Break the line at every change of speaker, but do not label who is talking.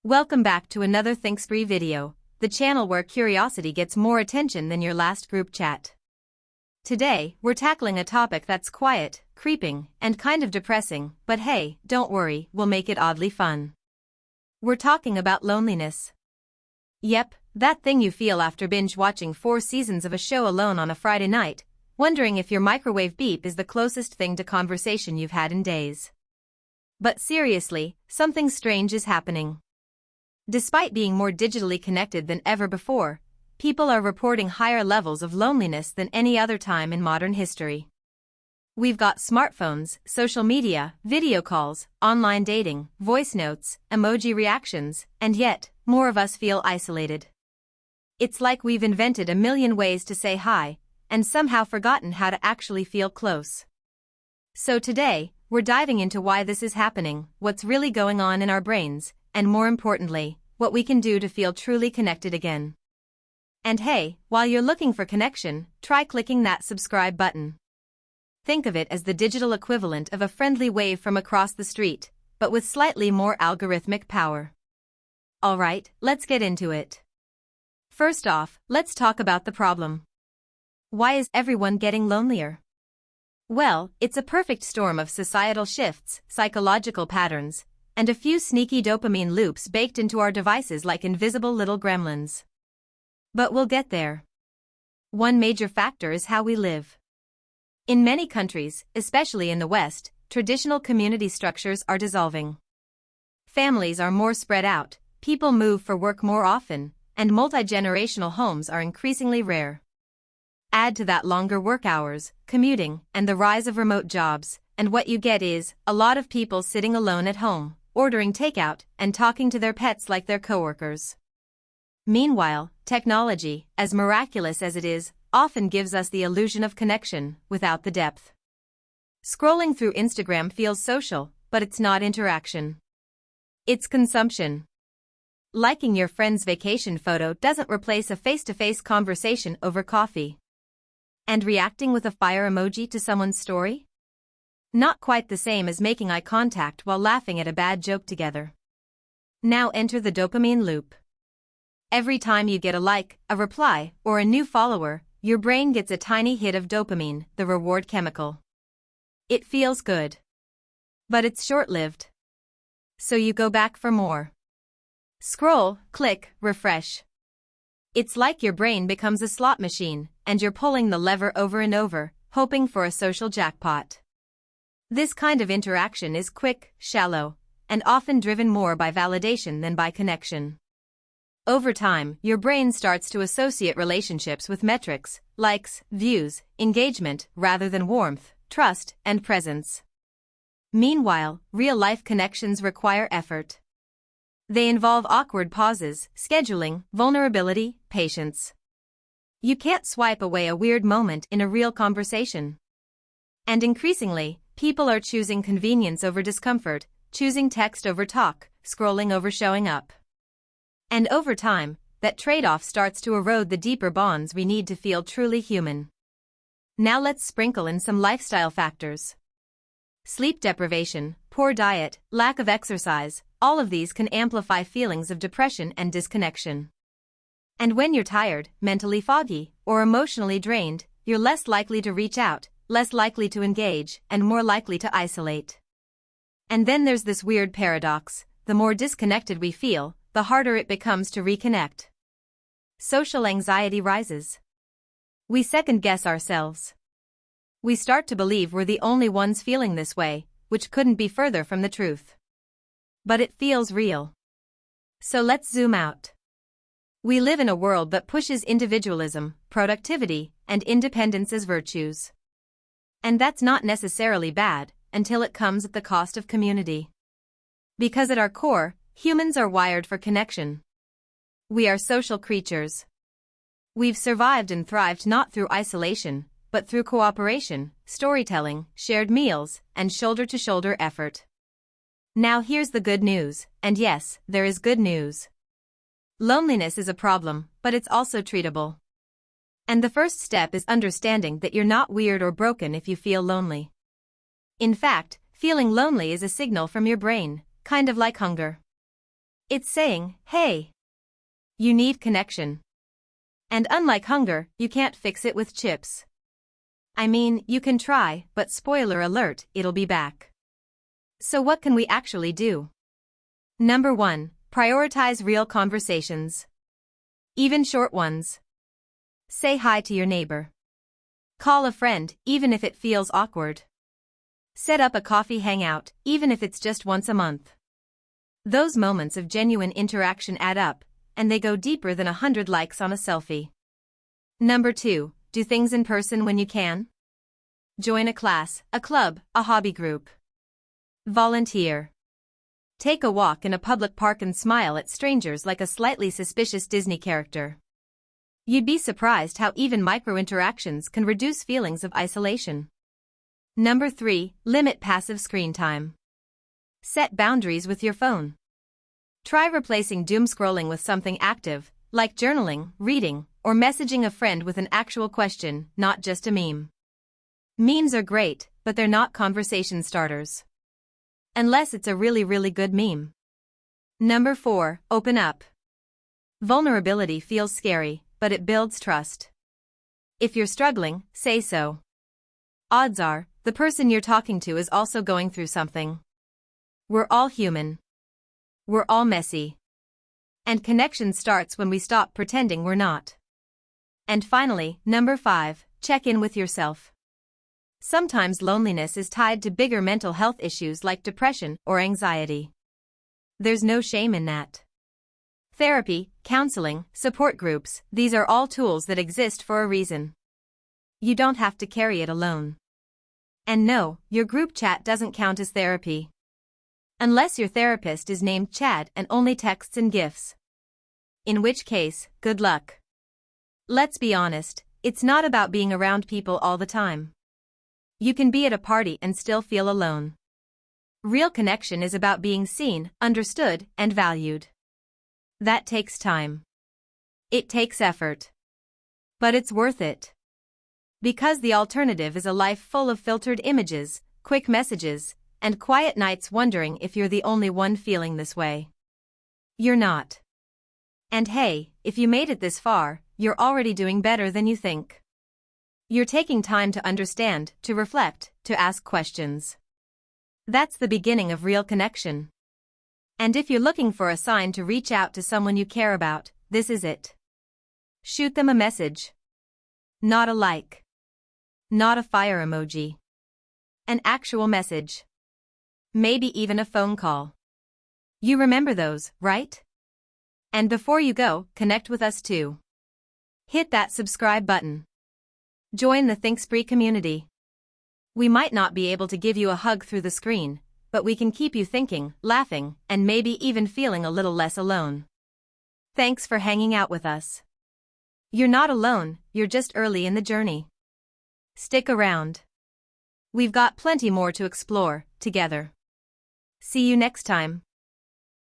Welcome back to another Think Spree video, the channel where curiosity gets more attention than your last group chat. Today, we're tackling a topic that's quiet, creeping, and kind of depressing, but hey, don't worry, we'll make it oddly fun. We're talking about loneliness. Yep, that thing you feel after binge-watching 4 seasons of a show alone on a Friday night, wondering if your microwave beep is the closest thing to conversation you've had in days. But seriously, something strange is happening. Despite being more digitally connected than ever before, people are reporting higher levels of loneliness than any other time in modern history. We've got smartphones, social media, video calls, online dating, voice notes, emoji reactions, and yet, more of us feel isolated. It's like we've invented a million ways to say hi, and somehow forgotten how to actually feel close. So today, we're diving into why this is happening, what's really going on in our brains, and more importantly, what we can do to feel truly connected again. And hey, while you're looking for connection, try clicking that subscribe button. Think of it as the digital equivalent of a friendly wave from across the street, but with slightly more algorithmic power. Alright, let's get into it. First off, let's talk about the problem. Why is everyone getting lonelier? Well, it's a perfect storm of societal shifts, psychological patterns, and a few sneaky dopamine loops baked into our devices like invisible little gremlins. But we'll get there. One major factor is how we live. In many countries, especially in the West, traditional community structures are dissolving. Families are more spread out, people move for work more often, and multi-generational homes are increasingly rare. Add to that longer work hours, commuting, and the rise of remote jobs, and what you get is a lot of people sitting alone at home, ordering takeout, and talking to their pets like their coworkers. Meanwhile, technology, as miraculous as it is, often gives us the illusion of connection, without the depth. Scrolling through Instagram feels social, but it's not interaction. It's consumption. Liking your friend's vacation photo doesn't replace a face-to-face conversation over coffee. And reacting with a fire emoji to someone's story? Not quite the same as making eye contact while laughing at a bad joke together. Now enter the dopamine loop. Every time you get a like, a reply, or a new follower, your brain gets a tiny hit of dopamine, the reward chemical. It feels good. But it's short-lived. So you go back for more. Scroll, click, refresh. It's like your brain becomes a slot machine, and you're pulling the lever over and over, hoping for a social jackpot. This kind of interaction is quick, shallow, and often driven more by validation than by connection. Over time, your brain starts to associate relationships with metrics, likes, views, engagement, rather than warmth, trust, and presence. Meanwhile, real-life connections require effort. They involve awkward pauses, scheduling, vulnerability, patience. You can't swipe away a weird moment in a real conversation. And increasingly, people are choosing convenience over discomfort, choosing text over talk, scrolling over showing up. And over time, that trade-off starts to erode the deeper bonds we need to feel truly human. Now let's sprinkle in some lifestyle factors. Sleep deprivation, poor diet, lack of exercise, all of these can amplify feelings of depression and disconnection. And when you're tired, mentally foggy, or emotionally drained, you're less likely to reach out, less likely to engage, and more likely to isolate. And then there's this weird paradox: the more disconnected we feel, the harder it becomes to reconnect. Social anxiety rises. We second-guess ourselves. We start to believe we're the only ones feeling this way, which couldn't be further from the truth. But it feels real. So let's zoom out. We live in a world that pushes individualism, productivity, and independence as virtues. And that's not necessarily bad, until it comes at the cost of community. Because at our core, humans are wired for connection. We are social creatures. We've survived and thrived not through isolation, but through cooperation, storytelling, shared meals, and shoulder-to-shoulder effort. Now here's the good news, and yes, there is good news. Loneliness is a problem, but it's also treatable. And the first step is understanding that you're not weird or broken if you feel lonely. In fact, feeling lonely is a signal from your brain, kind of like hunger. It's saying, hey, you need connection. And unlike hunger, you can't fix it with chips. I mean, you can try, but spoiler alert, it'll be back. So what can we actually do? Number 1. Prioritize real conversations. Even short ones. Say hi to your neighbor. Call a friend, even if it feels awkward. Set up a coffee hangout, even if it's just once a month. Those moments of genuine interaction add up, and they go deeper than 100 likes on a selfie. Number 2. Do things in person when you can. Join a class, a club, a hobby group. Volunteer. Take a walk in a public park and smile at strangers like a slightly suspicious Disney character. You'd be surprised how even micro-interactions can reduce feelings of isolation. Number 3. Limit passive screen time. Set boundaries with your phone. Try replacing doom scrolling with something active, like journaling, reading, or messaging a friend with an actual question, not just a meme. Memes are great, but they're not conversation starters. Unless it's a really good meme. Number 4. Open up. Vulnerability feels scary, but it builds trust. If you're struggling, say so. Odds are, the person you're talking to is also going through something. We're all human. We're all messy. And connection starts when we stop pretending we're not. And finally, number 5, check in with yourself. Sometimes loneliness is tied to bigger mental health issues like depression or anxiety. There's no shame in that. Therapy, counseling, support groups, these are all tools that exist for a reason. You don't have to carry it alone. And no, your group chat doesn't count as therapy. Unless your therapist is named Chad and only texts and GIFs. In which case, good luck. Let's be honest, it's not about being around people all the time. You can be at a party and still feel alone. Real connection is about being seen, understood, and valued. That takes time. It takes effort. But it's worth it. Because the alternative is a life full of filtered images, quick messages, and quiet nights wondering if you're the only one feeling this way. You're not. And hey, if you made it this far, you're already doing better than you think. You're taking time to understand, to reflect, to ask questions. That's the beginning of real connection. And if you're looking for a sign to reach out to someone you care about, this is it. Shoot them a message. Not a like. Not a fire emoji. An actual message. Maybe even a phone call. You remember those, right? And before you go, connect with us too. Hit that subscribe button. Join the ThinkSpree community. We might not be able to give you a hug through the screen, but we can keep you thinking, laughing, and maybe even feeling a little less alone. Thanks for hanging out with us. You're not alone, you're just early in the journey. Stick around. We've got plenty more to explore, together. See you next time.